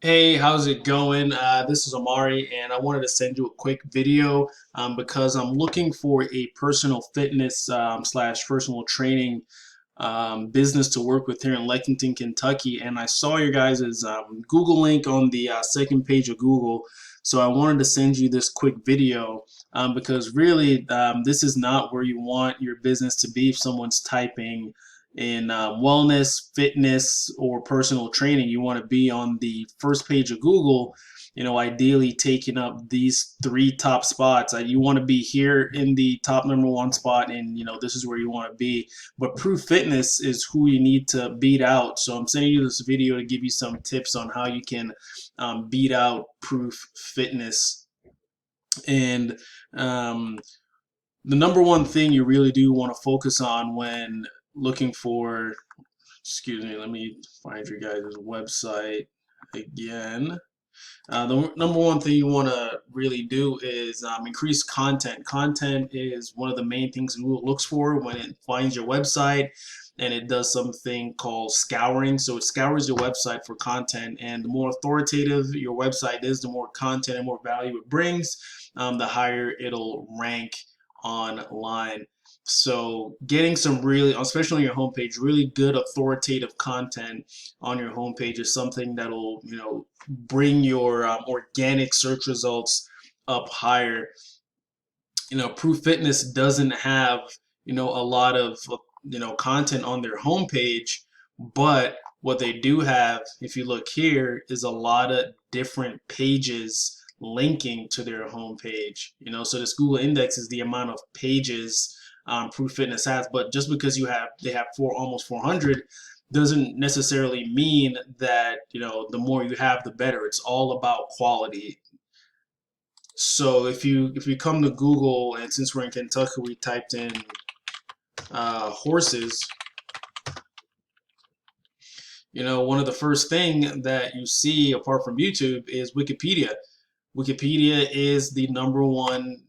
Hey, how's it going? This is Amari, and I wanted to send you a quick video because I'm looking for a personal fitness slash personal training business to work with here in Lexington, Kentucky. And I saw your guys' Google link on the second page of Google. So I wanted to send you this quick video because really this is not where you want your business to be if someone's typing in wellness, fitness, or personal training. You want to be on the first page of Google, ideally taking up these three top spots. You want to be here in the top number one spot, and this is where you want to be. But Proof Fitness is who you need to beat out. So I'm sending you this video to give you some tips on how you can beat out Proof Fitness. And the number one thing you really do want to focus on when looking for, excuse me, let me find your guys' website again. The number one thing you want to really do is increase content. Content is one of the main things Google looks for when it finds your website, and it does something called scouring. So it scours your website for content, and the more authoritative your website is, the more content and more value it brings, the higher it'll rank online. So getting some really, especially on your homepage, really good authoritative content on your homepage is something that'll, bring your organic search results up higher. Proof Fitness doesn't have, a lot of, content on their homepage, but what they do have, if you look here, is a lot of different pages linking to their homepage. So this Google index is the amount of pages Proof Fitness has, but just because they have almost 400 doesn't necessarily mean that the more you have the better. It's all about quality. So if you come to Google, and since we're in Kentucky, we typed in horses. One of the first thing that you see apart from YouTube is Wikipedia. Wikipedia is the number one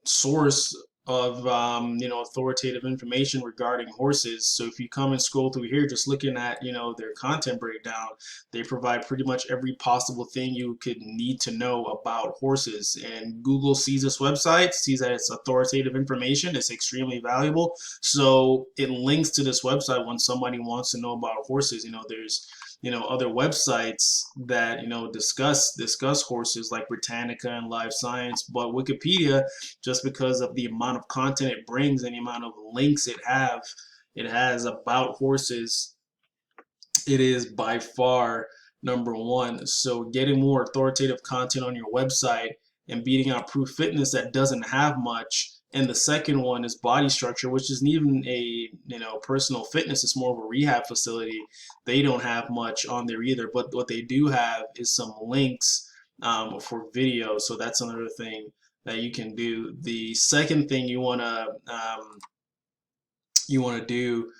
source of authoritative information regarding horses. So if you come and scroll through here, just looking at their content breakdown, they provide pretty much every possible thing you could need to know about horses. And Google sees this website, sees that it's authoritative information, it's extremely valuable, so it links to this website when somebody wants to know about horses. There's other websites that discuss horses like Britannica and Live Science, but Wikipedia, just because of the amount of content it brings and the amount of links it has about horses, it is by far number one. So getting more authoritative content on your website and beating out Proof Fitness that doesn't have much. And the second one is Body Structure, which isn't even a personal fitness. It's more of a rehab facility. They don't have much on there either. But what they do have is some links for video. So that's another thing that you can do. The second thing you want to do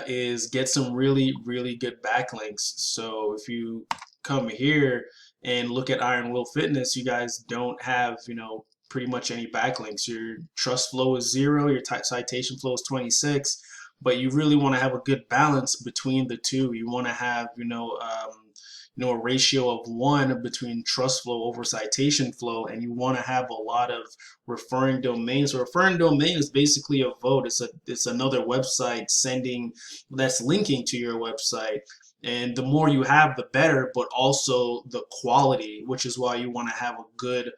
is get some really, really good backlinks. So if you come here and look at IronWill Fitness, you guys don't have, pretty much any backlinks. Your trust flow is 0, your citation flow is 26, but you really want to have a good balance between the two. You want to have, a ratio of 1 between trust flow over citation flow, and you want to have a lot of referring domains. So referring domain is basically a vote. It's another website that's linking to your website. And the more you have, the better, but also the quality, which is why you want to have a good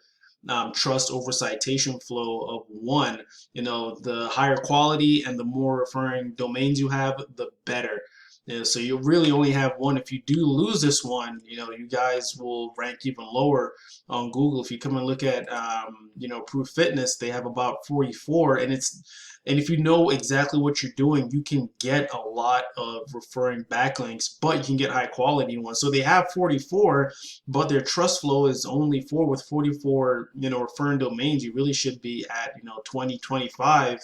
trust over citation flow of 1. The higher quality and the more referring domains you have, the better. So you really only have 1. If you do lose this one, you guys will rank even lower on Google. If you come and look at, Proof Fitness, they have about 44, and if you know exactly what you're doing, you can get a lot of referring backlinks, but you can get high quality ones. So they have 44, but their trust flow is only 4 with 44, referring domains. You really should be at, 20, 25.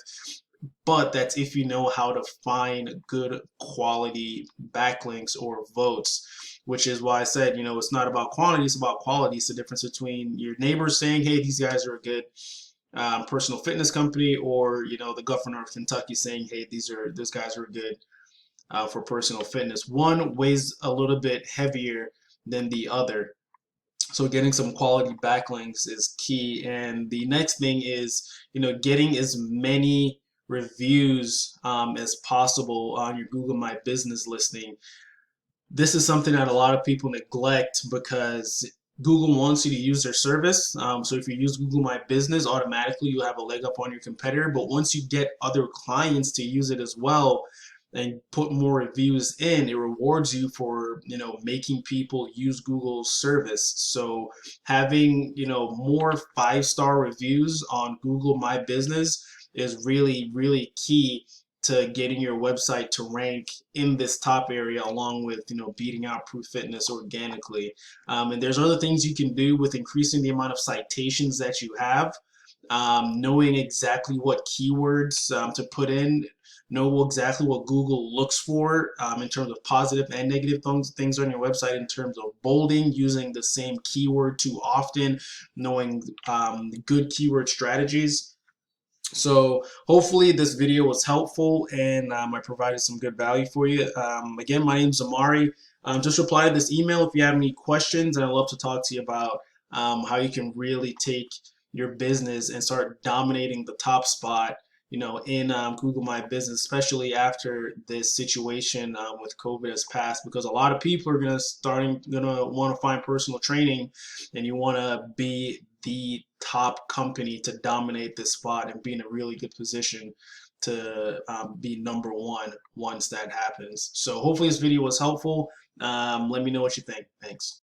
But that's if you know how to find good quality backlinks or votes, which is why I said, it's not about quantity, it's about quality. It's the difference between your neighbors saying, hey, these guys are a good personal fitness company, or, the governor of Kentucky saying, hey, those guys are good for personal fitness. One weighs a little bit heavier than the other. So getting some quality backlinks is key. And the next thing is, getting as many reviews as possible on your Google My Business listing. This is something that a lot of people neglect because Google wants you to use their service. So if you use Google My Business, automatically you have a leg up on your competitor. But once you get other clients to use it as well and put more reviews in, it rewards you for, making people use Google's service. So having, more 5-star reviews on Google My Business is really, really key to getting your website to rank in this top area, along with beating out Proof Fitness organically. And there's other things you can do with increasing the amount of citations that you have. Knowing exactly what keywords to put in, know exactly what Google looks for in terms of positive and negative things on your website, in terms of bolding, using the same keyword too often, knowing good keyword strategies. So hopefully this video was helpful and I provided some good value for you. Again, my name is Amari. Just reply to this email if you have any questions, and I'd love to talk to you about how you can really take your business and start dominating the top spot, in Google My Business, especially after this situation with COVID has passed, because a lot of people are gonna want to find personal training, and you want to be the top company to dominate this spot and be in a really good position to be number one once that happens. So hopefully this video was helpful. Let me know what you think. Thanks.